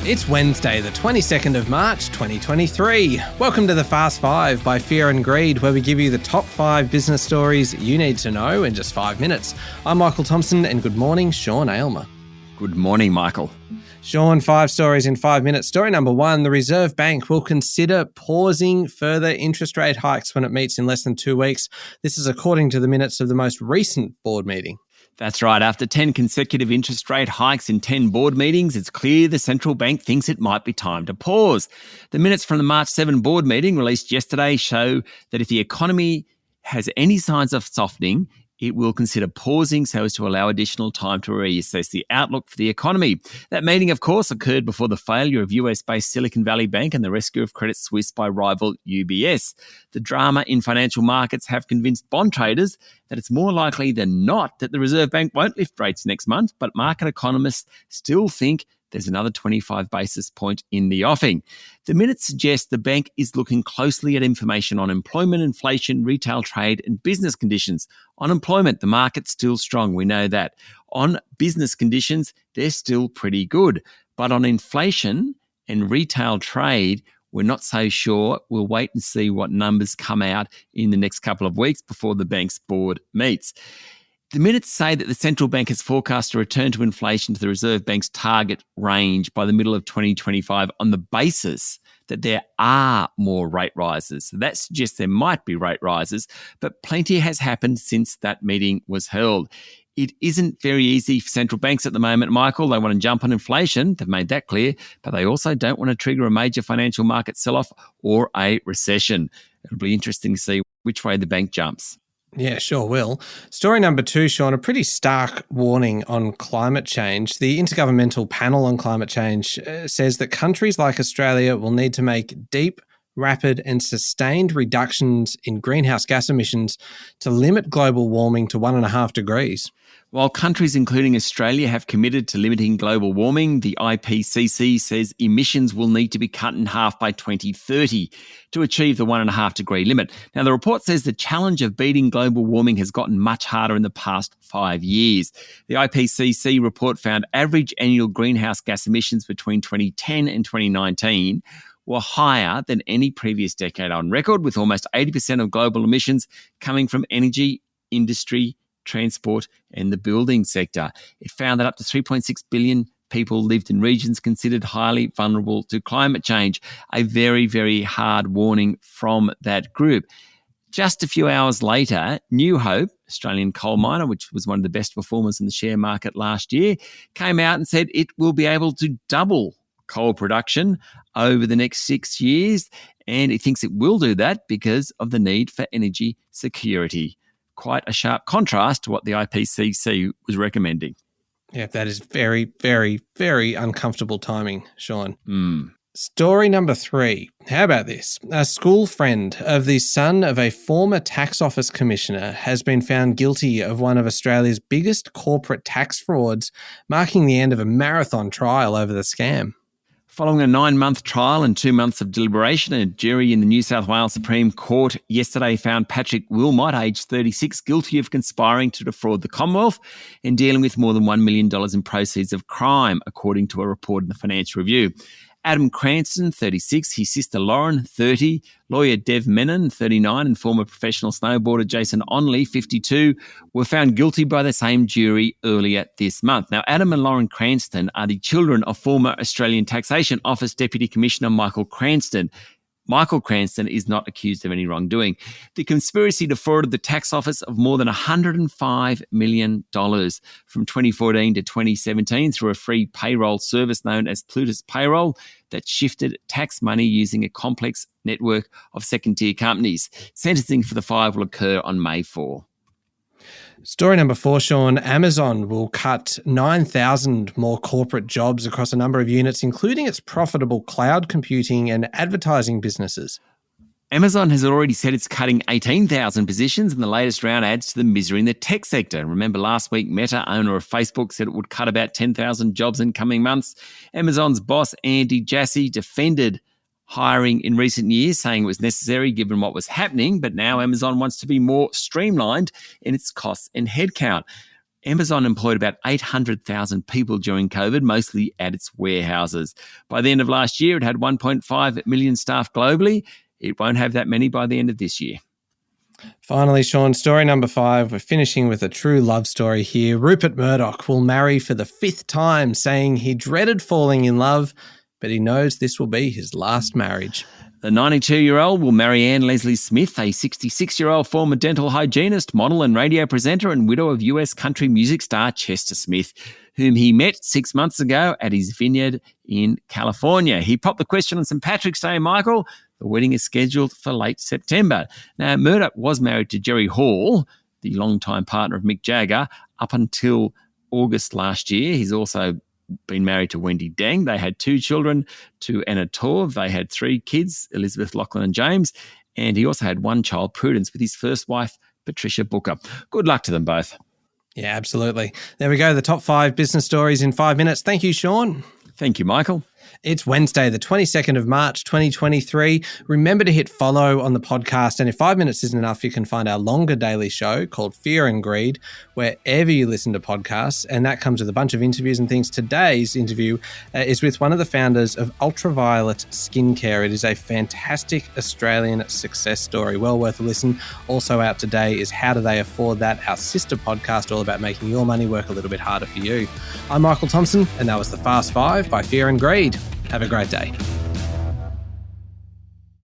It's Wednesday, the 22nd of March, 2023. Welcome to the Fast Five by Fear and Greed, where we give you the top 5 business stories you need to know in just 5 minutes. I'm Michael Thompson, and good morning, Sean Aylmer. Good morning, Michael. Sean, 5 stories in 5 minutes. Story number 1, the Reserve Bank will consider pausing further interest rate hikes when it meets in less than 2 weeks. This is according to the minutes of the most recent board meeting. That's right. After 10 consecutive interest rate hikes in 10 board meetings, it's clear the central bank thinks it might be time to pause. The minutes from the March 7 board meeting released yesterday show that if the economy has any signs of softening, it will consider pausing so as to allow additional time to reassess the outlook for the economy. That meeting, of course, occurred before the failure of US-based Silicon Valley Bank and the rescue of Credit Suisse by rival UBS. The drama in financial markets have convinced bond traders that it's more likely than not that the Reserve Bank won't lift rates next month, but market economists still think there's another 25 basis point in the offing. The minutes suggest the bank is looking closely at information on employment, inflation, retail trade and business conditions. On employment, the market's still strong. We know that. On business conditions, they're still pretty good. But on inflation and retail trade, we're not so sure. We'll wait and see what numbers come out in the next couple of weeks before the bank's board meets. The minutes say that the central bank has forecast a return to inflation to the Reserve Bank's target range by the middle of 2025 on the basis that there are more rate rises. So that suggests there might be rate rises, but plenty has happened since that meeting was held. It isn't very easy for central banks at the moment, Michael. They want to jump on inflation. They've made that clear, but they also don't want to trigger a major financial market sell-off or a recession. It'll be interesting to see which way the bank jumps. Yeah, sure will. Story number 2, Sean, a pretty stark warning on climate change. The Intergovernmental Panel on Climate Change says that countries like Australia will need to make deep, rapid and sustained reductions in greenhouse gas emissions to limit global warming to 1.5 degrees. While countries including Australia have committed to limiting global warming, the IPCC says emissions will need to be cut in half by 2030 to achieve the 1.5 degree limit. Now, the report says the challenge of beating global warming has gotten much harder in the past 5 years. The IPCC report found average annual greenhouse gas emissions between 2010 and 2019 were higher than any previous decade on record, with almost 80% of global emissions coming from energy, industry, transport and the building sector. It found that up to 3.6 billion people lived in regions considered highly vulnerable to climate change, a very, very hard warning from that group. Just a few hours later, New Hope, Australian coal miner, which was one of the best performers in the share market last year, came out and said it will be able to double coal production over the next 6 years, and it thinks it will do that because of the need for energy security. Quite a sharp contrast to what the IPCC was recommending. Yeah, that is very, very, very uncomfortable timing, Sean. Story number 3. How about this? A school friend of the son of a former tax office commissioner has been found guilty of one of Australia's biggest corporate tax frauds, marking the end of a marathon trial over the scam. Following a 9-month trial and 2 months of deliberation, a jury in the New South Wales Supreme Court yesterday found Patrick Wilmot, aged 36, guilty of conspiring to defraud the Commonwealth and dealing with more than $1 million in proceeds of crime, according to a report in the Financial Review. Adam Cranston, 36, his sister Lauren, 30, lawyer Dev Menon, 39, and former professional snowboarder Jason Onley, 52, were found guilty by the same jury earlier this month. Now, Adam and Lauren Cranston are the children of former Australian Taxation Office Deputy Commissioner Michael Cranston. Michael Cranston is not accused of any wrongdoing. The conspiracy defrauded the tax office of more than $105 million from 2014 to 2017 through a free payroll service known as Plutus Payroll that shifted tax money using a complex network of second-tier companies. Sentencing for the 5 will occur on May 4. Story number 4, Sean. Amazon will cut 9,000 more corporate jobs across a number of units, including its profitable cloud computing and advertising businesses. Amazon has already said it's cutting 18,000 positions, and the latest round adds to the misery in the tech sector. Remember last week, Meta, owner of Facebook, said it would cut about 10,000 jobs in coming months. Amazon's boss, Andy Jassy, defended hiring in recent years, saying it was necessary given what was happening, but now Amazon wants to be more streamlined in its costs and headcount. Amazon employed about 800,000 people during COVID, mostly at its warehouses. By the end of last year, it had 1.5 million staff globally. It won't have that many by the end of this year. Finally, Sean, story number 5. We're finishing with a true love story here. Rupert Murdoch will marry for the 5th time, saying he dreaded falling in love, but he knows this will be his last marriage. The 92-year-old will marry Anne Leslie Smith, a 66-year-old former dental hygienist, model and radio presenter, and widow of US country music star Chester Smith, whom he met 6 months ago at his vineyard in California. He popped the question on St. Patrick's Day, Michael. The wedding is scheduled for late September. Now, Murdoch was married to Jerry Hall, the longtime partner of Mick Jagger, up until August last year. He's also been married to Wendy Deng. They had 2 children, to Anna Torv. They had 3 kids, Elizabeth, Lachlan and James. And he also had 1 child, Prudence, with his first wife, Patricia Booker. Good luck to them both. Yeah, absolutely. There we go, the top 5 business stories in 5 minutes. Thank you, Sean. Thank you, Michael. It's Wednesday, the 22nd of March, 2023. Remember to hit follow on the podcast. And if 5 minutes isn't enough, you can find our longer daily show called Fear and Greed, wherever you listen to podcasts. And that comes with a bunch of interviews and things. Today's interview is with one of the founders of Ultraviolet Skincare. It is a fantastic Australian success story. Well worth a listen. Also out today is How Do They Afford That? Our sister podcast, all about making your money work a little bit harder for you. I'm Michael Thompson, and that was the Fast 5 by Fear and Greed. Have a great day.